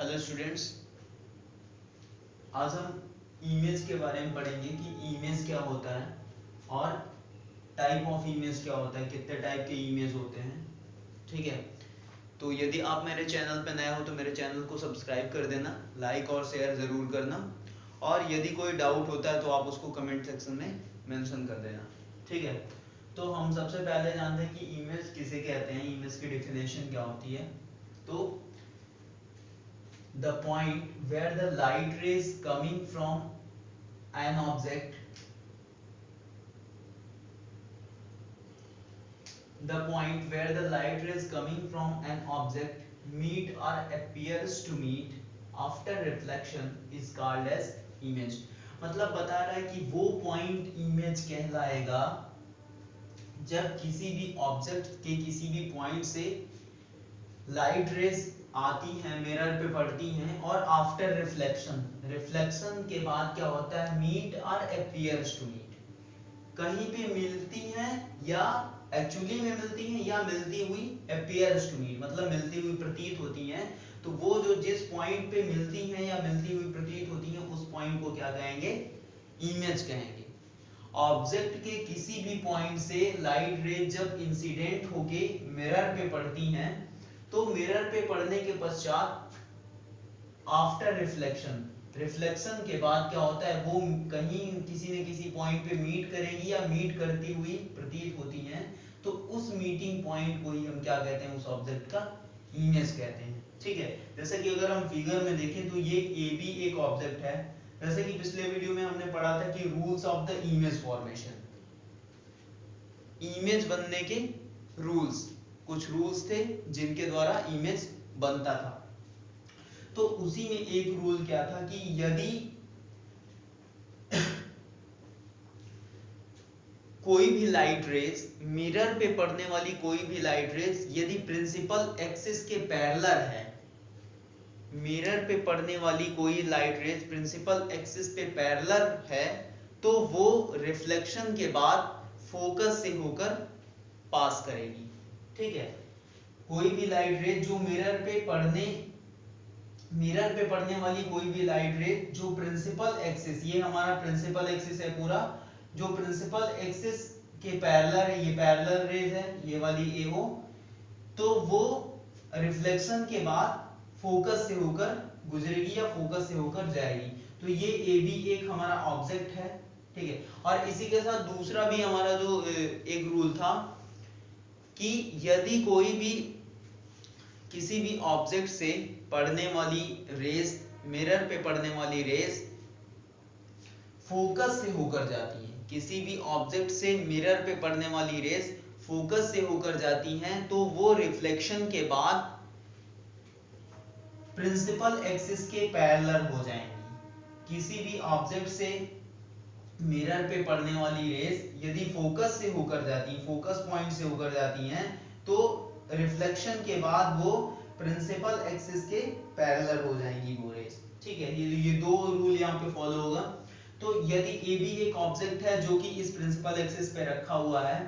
Hello students, आज हम image के बारे में पढ़ेंगे कि इमेज क्या होता है और टाइप ऑफ इमेज क्या होता है, कितने टाइप के इमेज होते हैं। ठीक है, तो यदि आप मेरे चैनल पे नए हो तो मेरे चैनल को सब्सक्राइब कर देना, लाइक और शेयर ज़रूर करना, और यदि कोई डाउट होता है तो आप उसको कमेंट सेक्शन में मेंशन कर देना। ठीक है, तो हम सबसे पहले जानते हैं कि इमेज किसे कहते हैं, इमेज की डेफिनेशन क्या होती है। तो the point where the light rays coming from an object the point where the light rays coming from an object meet or appears to meet after reflection is called as image। मतलब बता रहा है कि वो point image कहलाएगा जब किसी भी ऑब्जेक्ट के किसी भी पॉइंट से लाइट रेज आती हैं, मिरर पे पड़ती हैं, और आफ्टर रिफ्लेक्शन के बाद क्या होता है, मीट और अपीयर्स टू मीट, कहीं पे मिलती हैं या एक्चुअली में मिलती हैं या मिलती हुई अपीयर्स टू मीट, मतलब मिलती हुई प्रतीत होती हैं। तो वो जो जिस पॉइंट पे मिलती हैं या मिलती हुई प्रतीत होती हैं उस पॉइंट को क्या कहेंगे, इमेज कहेंगे। ऑब्जेक्ट के किसी भी पॉइंट से लाइट रेज जब इंसिडेंट होके मिरर पे पड़ती हैं तो मिरर पे पड़ने के पश्चात आफ्टर रिफ्लेक्शन के बाद क्या होता है, वो कहीं किसी न किसी पॉइंट पे मीट करेगी या मीट करती हुई प्रतीत होती हैं। तो उस मीटिंग पॉइंट को ही हम क्या कहते हैं, उस ऑब्जेक्ट का इमेज कहते हैं। ठीक है, जैसे कि अगर हम फिगर में देखें तो ये ए बी एक ऑब्जेक्ट है। जैसे कि पिछले वीडियो में हमने पढ़ा था कि rules of the image formation, image बनने के रूल्स, कुछ रूल्स थे जिनके द्वारा इमेज बनता था। तो उसी में एक रूल क्या था कि यदि कोई भी लाइट रेज, मिरर पे पड़ने वाली कोई भी लाइट रेज यदि प्रिंसिपल एक्सिस के पैरेलल है, मिरर पे पड़ने वाली कोई लाइट रेज प्रिंसिपल एक्सिस पे पैरेलल है, तो वो रिफ्लेक्शन के बाद फोकस से होकर पास करेगी। ठीक है, कोई भी लाइट रेज जो मिरर पे पड़ने वाली कोई भी लाइट रे जो प्रिंसिपल एक्सिस, ये हमारा प्रिंसिपल एक्सिस है पूरा, जो प्रिंसिपल एक्सिस के पैरेलल है, ये पैरेलल रेज है, ये वाली एओ, तो वो रिफ्लेक्शन के बाद फोकस से होकर गुजरेगी या फोकस से होकर जाएगी। तो ये ए बी एक हमारा ऑब्जेक्ट है। ठीक है, और इसी के साथ दूसरा भी हमारा जो एक रूल था कि यदि कोई भी किसी भी ऑब्जेक्ट से पड़ने वाली रेज, मिरर पे पड़ने वाली रेज फोकस से होकर जाती है, किसी भी ऑब्जेक्ट से मिरर पे पड़ने वाली रेज फोकस से होकर जाती हैं, तो वो रिफ्लेक्शन के बाद प्रिंसिपल एक्सिस के पैरेलल हो जाएंगी। किसी भी ऑब्जेक्ट से मिरर पे पड़ने वाली रेज यदि फोकस से होकर जाती, फोकस पॉइंट से होकर जाती हैं, तो रिफ्लेक्शन के बाद वो प्रिंसिपल एक्सिस के पैरेलल हो जाएंगी वो रेज। ठीक है, ये दो रूल यहाँ पे फॉलो होगा। तो यदि ए बी एक ऑब्जेक्ट है जो कि इस प्रिंसिपल एक्सिस पे रखा हुआ है,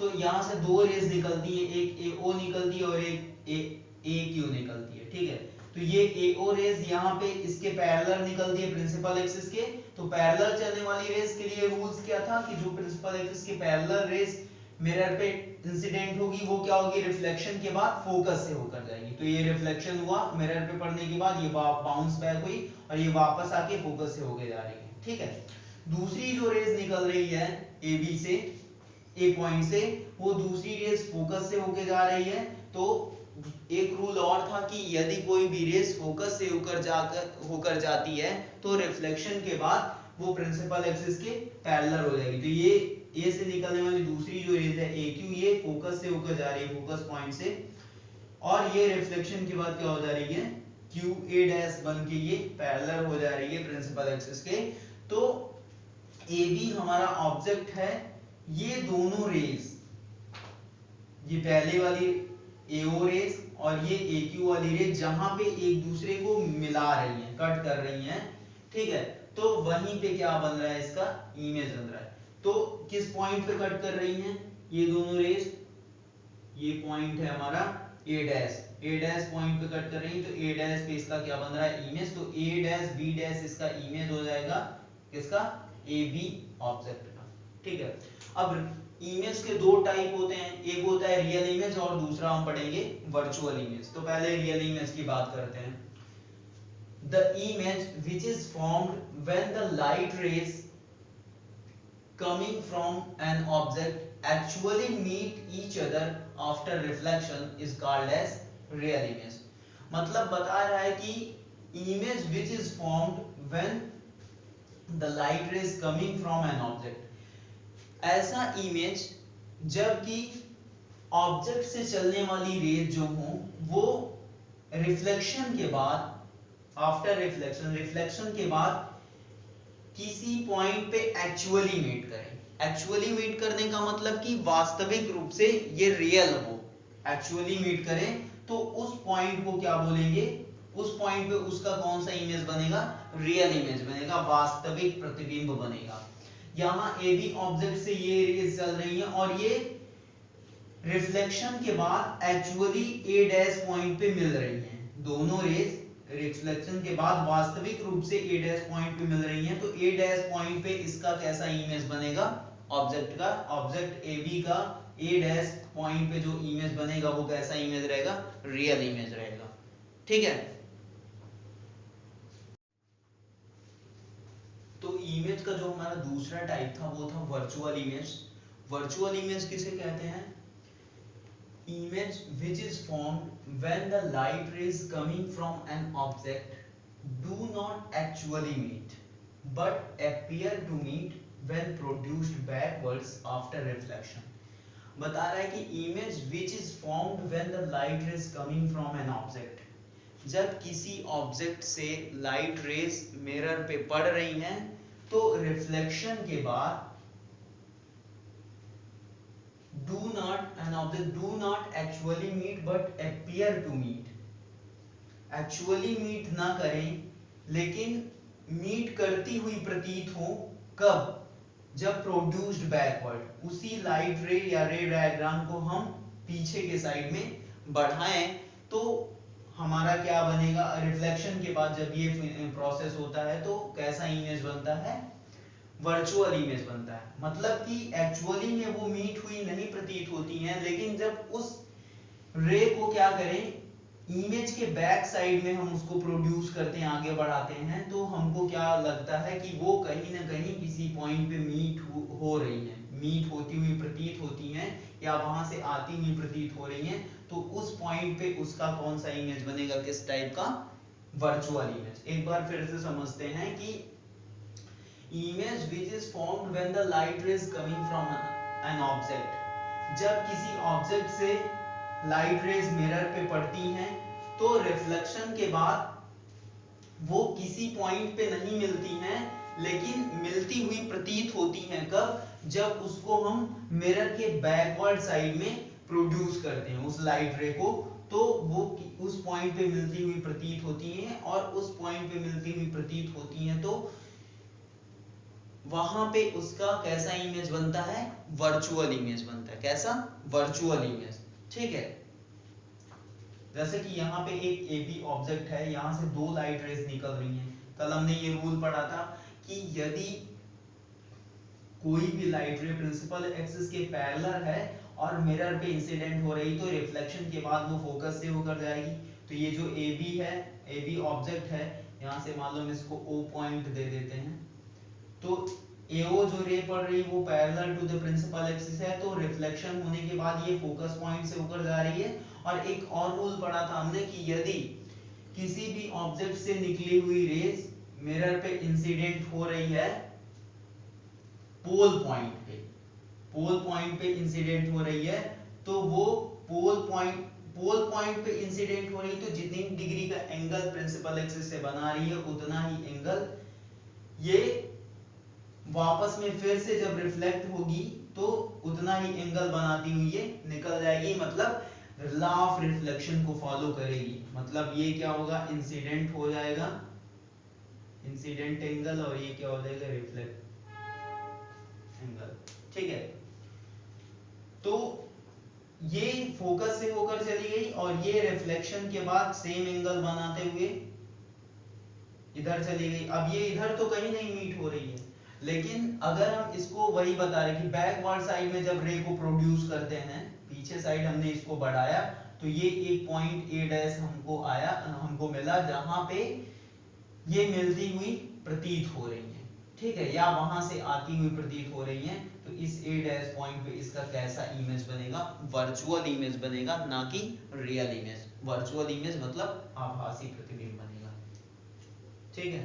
तो यहाँ से दो रेज निकलती है, एक ए ओ निकलती है और एक ए क्यू निकलती है। ठीक है, तो ये ए ओ रेज यहाँ पे इसके पैरेलल निकलती है प्रिंसिपल एक्सिस के। तो पैरेलल चलने वाली रेज के लिए रूल्स क्या था कि जो प्रिंसिपल एक्सिस के पैरेलल रेज मिरर पे इंसिडेंट होगी वो क्या होगी, रिफ्लेक्शन के बाद फोकस से होकर जाएगी। तो ये रिफ्लेक्शन हुआ मिरर पे पड़ने के बाद, ये बाउंस बैक हुई और ये वापस आके फोकस से होके जा रही है। ठीक है, दूसरी जो रेज निकल रही है ए बी से, ए पॉइंट से, वो दूसरी रेज फोकस से होके जा रही है। तो एक रूल और था कि यदि कोई भी रेज फोकस से होकर जाती है तो रिफ्लेक्शन के बाद वो प्रिंसिपल एक्सिस के पैरेलल हो जाएगी। तो ये ए से निकलने वाली दूसरी जो रेज है ए क्यू, ये फोकस से होकर जा रही है, फोकस पॉइंट से, और ये रिफ्लेक्शन के बाद क्या हो जा रही है, क्यू ए डैश बन के ये पैरेलल हो जा रही है प्रिंसिपल एक्सिस के। तो ए बी हमारा ऑब्जेक्ट है, ये दोनों रेज, ये पहले वाली एओ रेज और ये ए क्यू वाली रेज जहां पे एक दूसरे को मिला रही हैं, कट कर रही हैं, ठीक है, तो वहीं पे क्या बन रहा है, इसका इमेज बन रहा है। तो किस पॉइंट पे कट कर रही हैं ये दोनों रेज, ये पॉइंट है हमारा ए डैश, ए डैश पॉइंट पे कट कर रही है, तो ए डैश पे इसका क्या बन रहा है, इमेज। तो ए डैश बी डैश इसका इमेज हो जाएगा किसका, ए बी ऑब्जेक्ट का। ठीक है, अब इमेज के दो टाइप होते हैं, एक होता है रियल इमेज और दूसरा हम पढ़ेंगे वर्चुअल इमेज। तो पहले रियल इमेज की बात करते हैं। The image which is formed when the light rays coming from an object actually meet each other after reflection is called as real image। मतलब बता रहा है कि image which is formed when the light rays coming from an object, ऐसा image जबकि object से चलने वाली रेज जो हो वो रिफ्लेक्शन के बाद, आफ्टर रिफ्लेक्शन, रिफ्लेक्शन के बाद किसी पॉइंट पे एक्चुअली मीट करें। एक्चुअली मीट करने का मतलब कि वास्तविक रूप से ये रियल हो, एक्चुअली मीट करें तो उस पॉइंट को क्या बोलेंगे, उस पॉइंट पे उसका कौन सा इमेज बनेगा, रियल इमेज बनेगा, वास्तविक प्रतिबिंब बनेगा। यहाँ ए बी ऑब्जेक्ट से ये रेज चल रही है और ये रिफ्लेक्शन के बाद एक्चुअली ए डैश पॉइंट पे मिल रही हैं, दोनों रेज रिफ्लेक्शन के बाद वास्तविक रूप से ए डैश पॉइंट पे मिल रही हैं। तो ए डैश पॉइंट पे इसका कैसा इमेज बनेगा, ऑब्जेक्ट का, ऑब्जेक्ट ए बी का ए डैश पॉइंट पे जो इमेज बनेगा वो कैसा इमेज रहेगा, रियल इमेज रहेगा। ठीक है, तो इमेज का जो हमारा दूसरा टाइप था वो था वर्चुअल इमेज। वर्चुअल इमेज किसे कहते हैं, image which is formed when the light rays coming from an object do not actually meet but appear to meet when produced backwards after reflection। बता रहा है कि image which is formed when the light rays coming from an object, जब किसी object से light rays mirror पे पड़ रही हैं तो रिफ्लेक्शन के बाद do not, an object do not actually meet but appear to meet, actually meet ना करें लेकिन मीट करती हुई प्रतीत हो, कब, जब प्रोड्यूस्ड बैकवर्ड, उसी लाइट रे या रे डायग्राम को हम पीछे के साइड में बढ़ाएं तो हमारा क्या बनेगा, रिफ्लेक्शन के बाद जब ये प्रोसेस होता है तो कैसा इमेज बनता है, वर्चुअल इमेज बनता है। मतलब कि एक्चुअली में वो मीट हुई नहीं प्रतीत होती हैं, लेकिन जब उस रे को क्या करें, इमेज के बैक साइड में हम उसको प्रोड्यूस करते हैं, आगे बढ़ाते हैं, तो हमको क्या लगता है कि वो कहीं ना कहीं किसी पॉइंट पे मीट हो रही हैं, मीट होती हुई प्रतीत होती हैं या वहां से आती हुई प्रतीत हो रही हैं। तो उस पॉइंट पे उसका कौन सा इमेज बनेगा, किस टाइप का, वर्चुअल इमेज। एक बार फिर से समझते हैं कि image which is formed when the light rays coming from an object, जब किसी ऑब्जेक्ट से लाइट रेज मिरर पे पड़ती हैं तो रिफ्लेक्शन के बाद वो किसी पॉइंट पे नहीं मिलती हैं लेकिन मिलती हुई प्रतीत होती हैं, कब, जब उसको हम मिरर के बैकवर्ड साइड में प्रोड्यूस करते हैं उस लाइट रे को, तो वो उस पॉइंट पे मिलती हुई प्रतीत होती हैं और उस पॉइंट पे मिलती हुई प्रतीत होती हैं तो वहां पे उसका कैसा इमेज बनता है, वर्चुअल इमेज बनता है। कैसा, वर्चुअल इमेज। ठीक है, जैसे कि यहाँ पे एक AB ऑब्जेक्ट है, यहाँ से दो लाइट रेज निकल रही हैं। कल हमने ये रूल पढ़ा था कि यदि कोई भी लाइट रे प्रिंसिपल एक्सिस के पैरेलल है और मिरर पे इंसिडेंट हो रही तो रिफ्लेक्शन के बाद वो फोकस से होकर जाएगी। तो ये जो AB है, AB ऑब्जेक्ट है, यहाँ से मान लो हम इसको O पॉइंट दे देते हैं, तो AO जो रे पड़ रही वो parallel to the principal axis है, तो रिफ्लेक्शन होने के बाद ये फोकस पॉइंट से होकर जा रही है। और एक और रूल पढ़ा था हमने कि यदि किसी भी ऑब्जेक्ट से निकली हुई रेज मिरर पे इंसिडेंट हो रही है पोल पॉइंट पे इंसिडेंट हो रही है, तो वो पोल पॉइंट पे इंसिडेंट हो रही तो जितनी डिग्री का एंगल प्रिंसिपल एक्सिस से बना रही है उतना ही एंगल ये वापस में फिर से जब रिफ्लेक्ट होगी तो उतना ही एंगल बनाती हुई ये निकल जाएगी, मतलब लॉ ऑफ रिफ्लेक्शन को फॉलो करेगी। मतलब ये क्या होगा, इंसिडेंट हो जाएगा, इंसिडेंट एंगल, और ये क्या हो जाएगा, रिफ्लेक्ट एंगल। ठीक है, तो ये फोकस से होकर चली गई और ये रिफ्लेक्शन के बाद सेम एंगल बनाते हुए इधर चली गई। अब ये इधर तो कहीं नहीं मीट हो रही है, लेकिन अगर हम इसको वही बता रहे कि बैकवर्ड साइड में जब रे को प्रोड्यूस करते हैं, पीछे साइड हमने इसको बढ़ाया तो ये एक पॉइंट ए डैश हमको आया, हमको मिला जहां पे ये मिलती हुई प्रतीत हो रही है, ठीक है, या वहां से आती हुई प्रतीत हो रही है। तो इस ए डैश पॉइंट पे इसका कैसा इमेज बनेगा? वर्चुअल इमेज बनेगा, ना कि रियल इमेज। वर्चुअल इमेज मतलब आभासी प्रतिबिंब बनेगा, ठीक है।